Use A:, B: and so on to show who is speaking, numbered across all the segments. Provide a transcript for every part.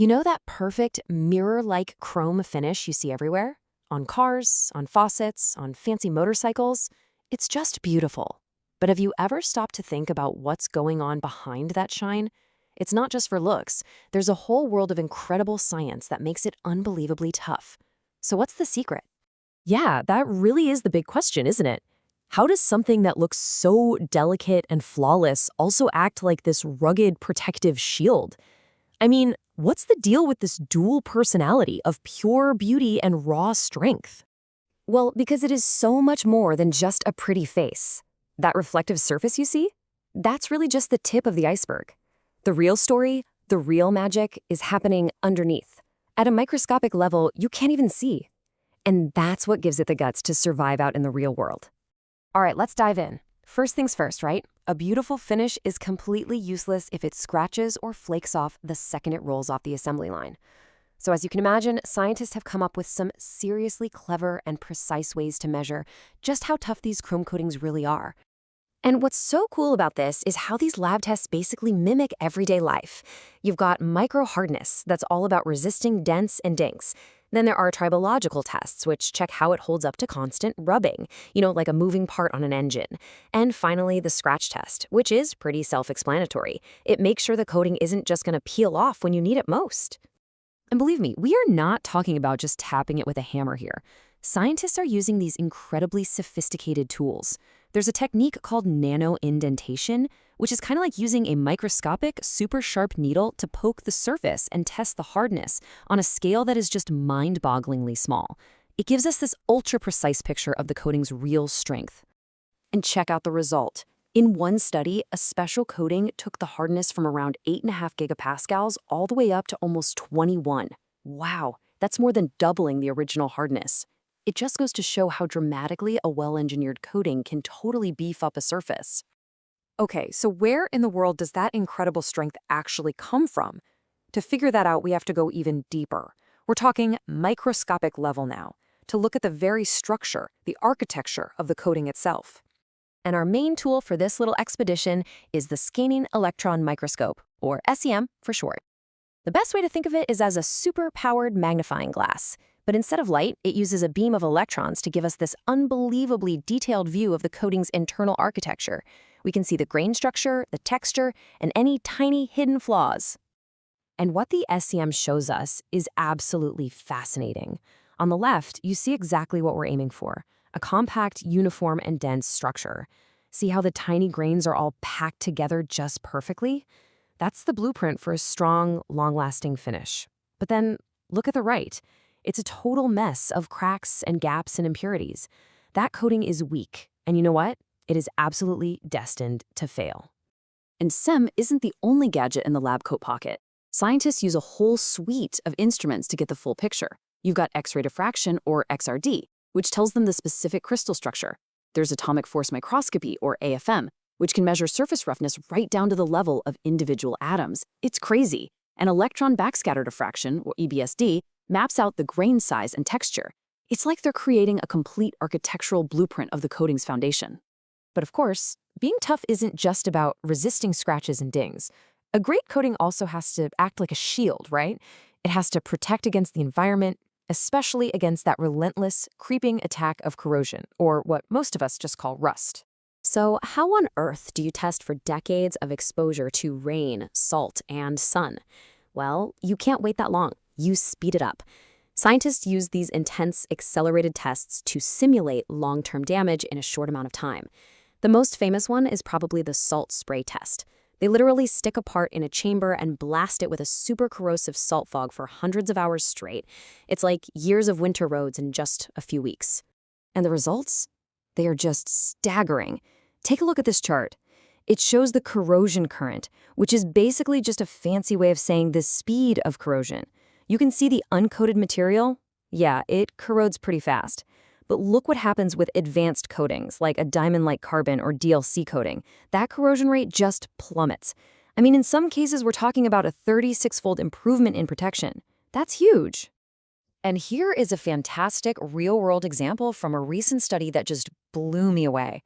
A: You know that perfect mirror-like chrome finish you see everywhere? On cars, on faucets, on fancy motorcycles? It's just beautiful. But have you ever stopped to think about what's going on behind that shine? It's not just for looks. There's a whole world of incredible science that makes it unbelievably tough. So what's the secret?
B: Yeah, that really is the big question, isn't it? How does something that looks so delicate and flawless also act like this rugged protective shield? I mean, what's the deal with this dual personality of pure beauty and raw strength?
C: Well, because it is so much more than just a pretty face. That reflective surface you see? That's really just the tip of the iceberg. The real story, the real magic, is happening underneath. At a microscopic level you can't even see. And that's what gives it the guts to survive out in the real world.
A: All right, let's dive in. First things first, right? A beautiful finish is completely useless if it scratches or flakes off the second it rolls off the assembly line. So as you can imagine, scientists have come up with some seriously clever and precise ways to measure just how tough these chrome coatings really are. And what's so cool about this is how these lab tests basically mimic everyday life. You've got micro hardness, that's all about resisting dents and dinks. Then there are tribological tests, which check how it holds up to constant rubbing, like a moving part on an engine. And finally, the scratch test, which is pretty self-explanatory. It makes sure the coating isn't just going to peel off when you need it most.
B: And believe me, we are not talking about just tapping it with a hammer here. Scientists are using these incredibly sophisticated tools. There's a technique called nano-indentation, which is kind of like using a microscopic, super sharp needle to poke the surface and test the hardness on a scale that is just mind-bogglingly small. It gives us this ultra-precise picture of the coating's real strength.
A: And check out the result. In one study, a special coating took the hardness from around 8.5 gigapascals all the way up to almost 21. Wow, that's more than doubling the original hardness. It just goes to show how dramatically a well-engineered coating can totally beef up a surface.
D: Okay, so where in the world does that incredible strength actually come from? To figure that out, we have to go even deeper. We're talking microscopic level now, to look at the very structure, the architecture of the coating itself.
A: And our main tool for this little expedition is the scanning electron microscope, or SEM for short. The best way to think of it is as a super-powered magnifying glass. But instead of light, it uses a beam of electrons to give us this unbelievably detailed view of the coating's internal architecture. We can see the grain structure, the texture, and any tiny hidden flaws. And what the SEM shows us is absolutely fascinating. On the left, you see exactly what we're aiming for, a compact, uniform, and dense structure. See how the tiny grains are all packed together just perfectly? That's the blueprint for a strong, long-lasting finish. But then, look at the right. It's a total mess of cracks and gaps and impurities. That coating is weak, and you know what? It is absolutely destined to fail.
C: And SEM isn't the only gadget in the lab coat pocket. Scientists use a whole suite of instruments to get the full picture. You've got X-ray diffraction, or XRD, which tells them the specific crystal structure. There's atomic force microscopy, or AFM, which can measure surface roughness right down to the level of individual atoms. It's crazy. And electron backscatter diffraction, or EBSD, maps out the grain size and texture. It's like they're creating a complete architectural blueprint of the coating's foundation.
A: But of course, being tough isn't just about resisting scratches and dings. A great coating also has to act like a shield, right? It has to protect against the environment, especially against that relentless, creeping attack of corrosion, or what most of us just call rust. So how on earth do you test for decades of exposure to rain, salt, and sun? Well, you can't wait that long. You speed it up. Scientists use these intense, accelerated tests to simulate long-term damage in a short amount of time. The most famous one is probably the salt spray test. They literally stick a part in a chamber and blast it with a super corrosive salt fog for hundreds of hours straight. It's like years of winter roads in just a few weeks. And the results? They are just staggering. Take a look at this chart. It shows the corrosion current, which is basically just a fancy way of saying the speed of corrosion. You can see the uncoated material. Yeah, it corrodes pretty fast. But look what happens with advanced coatings, like a diamond-like carbon or DLC coating. That corrosion rate just plummets. I mean, in some cases, we're talking about a 36-fold improvement in protection. That's huge. And here is a fantastic real-world example from a recent study that just blew me away.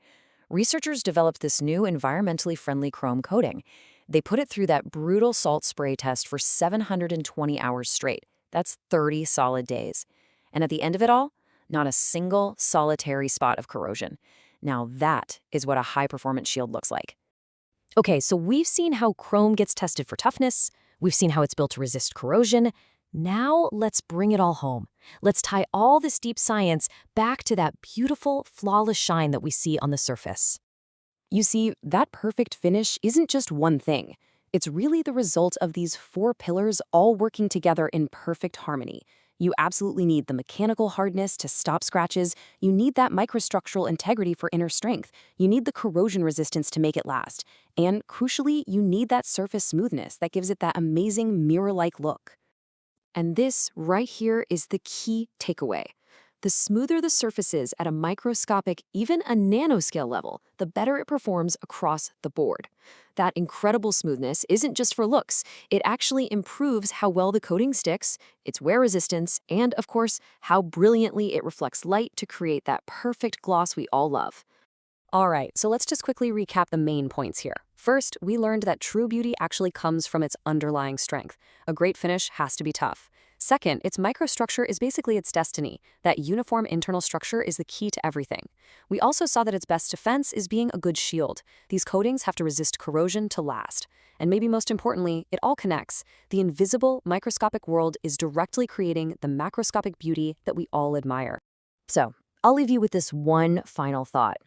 A: Researchers developed this new environmentally friendly chrome coating.
C: They put it through that brutal salt spray test for 720 hours straight. That's 30 solid days. And at the end of it all, not a single solitary spot of corrosion. Now that is what a high-performance shield looks like.
B: Okay, so we've seen how chrome gets tested for toughness. We've seen how it's built to resist corrosion. Now let's bring it all home. Let's tie all this deep science back to that beautiful, flawless shine that we see on the surface.
C: You see, that perfect finish isn't just one thing. It's really the result of these 4 pillars all working together in perfect harmony. You absolutely need the mechanical hardness to stop scratches. You need that microstructural integrity for inner strength. You need the corrosion resistance to make it last. And crucially, you need that surface smoothness that gives it that amazing mirror-like look. And this right here is the key takeaway. The smoother the surface is at a microscopic, even a nanoscale level, the better it performs across the board. That incredible smoothness isn't just for looks. It actually improves how well the coating sticks, its wear resistance, and, of course, how brilliantly it reflects light to create that perfect gloss we all love.
B: All right, so let's just quickly recap the main points here. First, we learned that true beauty actually comes from its underlying strength. A great finish has to be tough. Second, its microstructure is basically its destiny. That uniform internal structure is the key to everything. We also saw that its best defense is being a good shield. These coatings have to resist corrosion to last. And maybe most importantly, it all connects. The invisible, microscopic world is directly creating the macroscopic beauty that we all admire.
C: So, I'll leave you with this one final thought.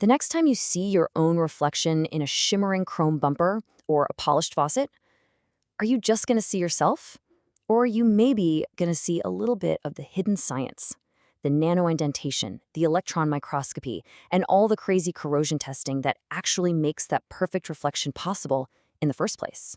C: The next time you see your own reflection in a shimmering chrome bumper or a polished faucet, are you just going to see yourself? Or are you maybe going to see a little bit of the hidden science, the nanoindentation, the electron microscopy, and all the crazy corrosion testing that actually makes that perfect reflection possible in the first place?